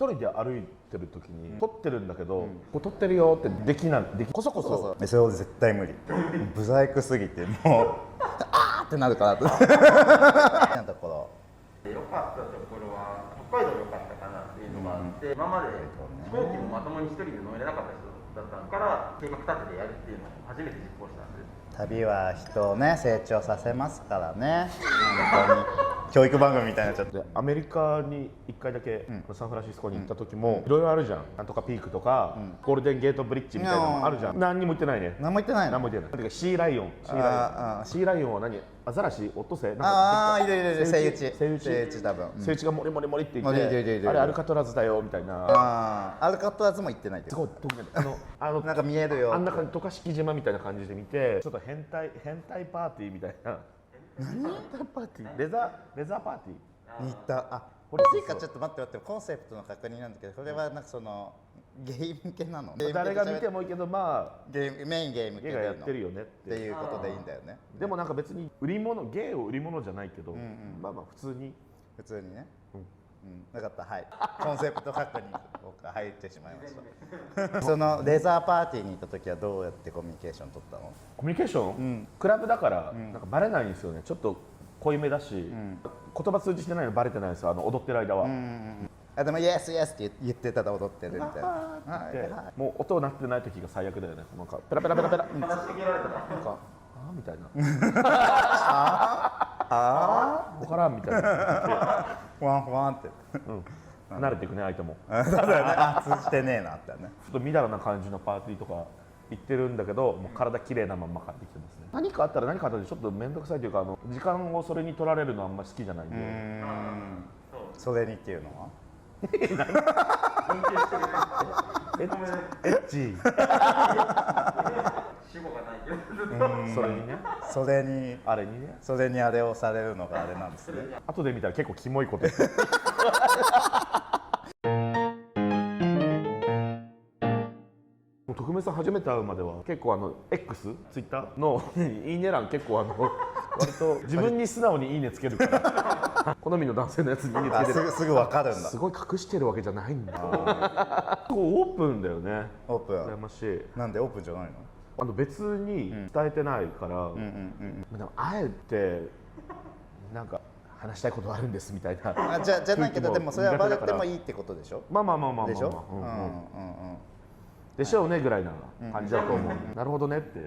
人で歩いてる時に撮ってるんだけど、こう撮ってるよってできないこそこそそれは絶対無理。ブサイクすぎてもうあーってなるかなと。なんところ良かったところは北海道良かったかなっていうのがあって、今まで飛行機もまともに一人で乗れなかった人だったから計画立ててやるっていうのを初めて実行したんです。旅は人をね成長させますからね。本当に教育番組みたいになっちゃって。でアメリカに1回だけ、サンフランシスコに行った時もいろいろあるじゃん。なんとかピークとか、ゴールデンゲートブリッジみたいなのあるじゃん。何にも言ってないね。何も言ってないの。何も言ってない。シーライオン。シーライオンは何？アザラシ？オットセイ？ああいるいるセイウチ。セイウチ多分。セイウチがモリモリモリって言って、あれアルカトラズだよみたいな。ああアルカトラズも言ってないけど。すごいなんか見えるよ。あんな感じ、渡嘉敷島みたいな感じで見て、ちょっと変態パーティーみたいな。何？パーティー？レザーパーティー。に行った。あ、これちょっと待ってコンセプトの確認なんだけど、これはなんかそのゲーム系なの？誰が見てもいいけど、まあメインゲーム系がやってるよねっていうことでいいんだよね。でもなんか別に芸を売り物じゃないけど、まあまあ普通にね。なかった。はい。コンセプト確認僕が入ってしまいました。そのレザーパーティーに行った時はどうやってコミュニケーション取ったの？コミュニケーション？クラブだからなんかバレないんですよね。ちょっと濃いめだし、言葉通じてないのバレてないですよ。踊ってる間は。あでもイエスイエスって言ってたら踊ってるみたいな。もう音鳴ってない時が最悪だよね。なんかペラペラペラペラ。なんかみたいな。わからんみたいな。ふわんふわんって。慣れていくね相手も。そうだよね。あ通じてねえなってね。ちょっとみだらな感じのパーティーとか行ってるんだけど、もう体綺麗なまんま帰ってきてますね。何かあったらちょっと面倒くさいというか、時間をそれに取られるのはあんまり好きじゃないんで。それにっていうのは？エッチ。それにね。それにあれをされるのがあれなんですね。後で見たら結構キモいこと。徳明さん初めて会うまでは結構X ツイッターのいいね欄結構割と自分に素直にいいねつけるから好みの男性のやつにいいねつけてる。すぐ分かるんだ。すごい隠してるわけじゃないんだ。オープンだよね。オープン。羨ましい。なんでオープンじゃないの？別に伝えてないから、あえてなんか話したいことあるんですみたいな。じゃないけど、でもそれはバレてもいいってことでしょ？まあでしょ？でしょうねぐらいな感じだと思う。なるほどねって。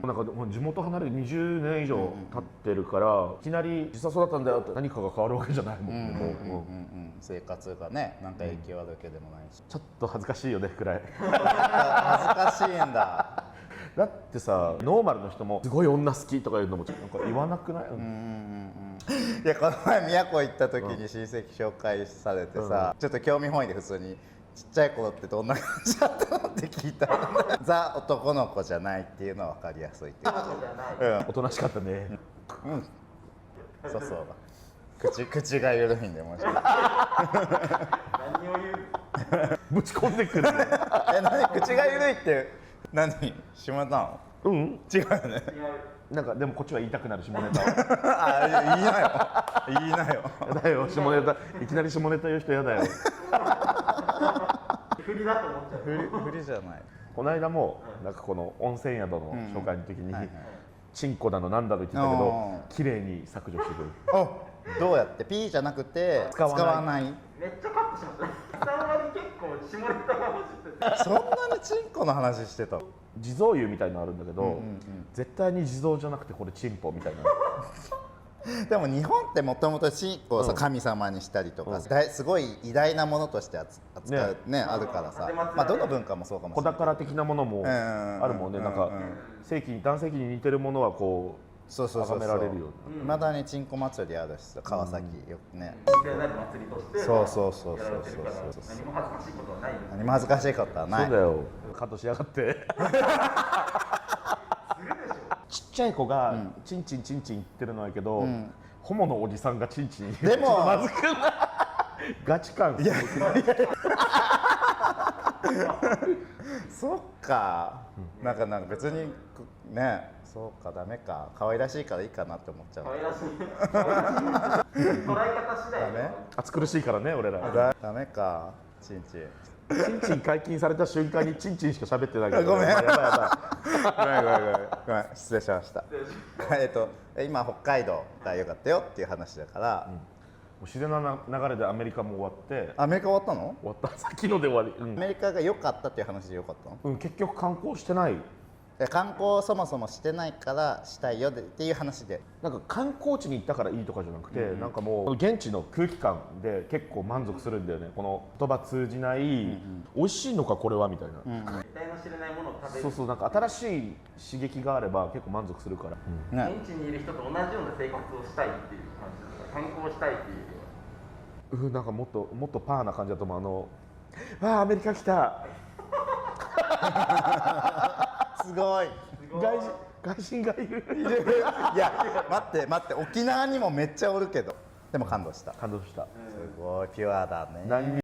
なんかもう地元離れて20年以上経ってるから、いきなり実はそうだったんだよって何かが変わるわけじゃないもんね。生活がね、なんか影響あるわけでもないし。ちょっと恥ずかしいよねくらい。恥ずかしいんだ。だってさ、ノーマルの人もすごい女好きとかいうのもなんか言わなくない？いやこの前宮古行った時に親戚紹介されてさ、ちょっと興味本位で普通にちっちゃい頃ってどんな感じだったのって聞いたらザ男の子じゃないっていうのは分かりやすいっていう。おとなしかったね。そうそう口が緩いんでもしか何を言う？ぶち込んでくるね。何口が緩いって何下ネタなの？違うよね。なんかでもこっちは言いたくなる下ネタを。言いなよ。やだよ下ネタ。いきなり下ネタ言う人やだよ。振りだと思っちゃう。振りじゃない。この間もなんかこの温泉宿の紹介の時にチンコだのなんだと言ってたけど、綺麗に削除してくる。どうやって P じゃなくて使わない。めっちゃカットしました。3割結構下ネタが欲しくて。そんなにチンコの話してた。地蔵湯みたいのあるんだけど、絶対に地蔵じゃなくてこれチンポみたいな。でも日本ってもともとチンコをさ神様にしたりとかすごい偉大なものとして扱うねあるからさ、まあどの文化もそうかもしれない。子宝的なものもあるもんね。なんか男性器に似てるものはこう崇められるように。いまだにチンコ祭りあるしさ、川崎よくね。祭りとしてそう。何も恥ずかしいことはない。何も恥ずかしいことはない。そうだよ。カットしやがって。ちっちゃい子がチンチンチンチン言ってるのはいいけど、ホモのおじさんがチンチンでもまずくない？ガチ感。そっか。なんか別にね、そうかダメか。可愛らしいからいいかなって思っちゃう。可愛らしい。捉え方次第。暑苦しいからね俺ら。ダメか。チンチンチンチン解禁された瞬間にチンチンしか喋ってないからごめんやばいやばいごめん失礼しました今北海道が良かったよっていう話だから、もう自然な流れでアメリカも終わってアメリカ終わったの？終わったさっきので終わり、アメリカが良かったっていう話で良かったの？結局観光してない。観光そもそもしてないからしたいよっていう話で、なんか観光地に行ったからいいとかじゃなくて、なんかもう現地の空気感で結構満足するんだよね。この言葉通じない、美味しいのかこれはみたいな、得体の知れないものを食べる。そうそう、なんか新しい刺激があれば結構満足するから、ね、現地にいる人と同じような生活をしたいっていう感じですか。観光したいっていうよりは。なんかもっとパーな感じだと思う。アメリカ来たすごい外人がいるいや待って沖縄にもめっちゃおるけど、でも感動した。感動した。すごいピュアだね。何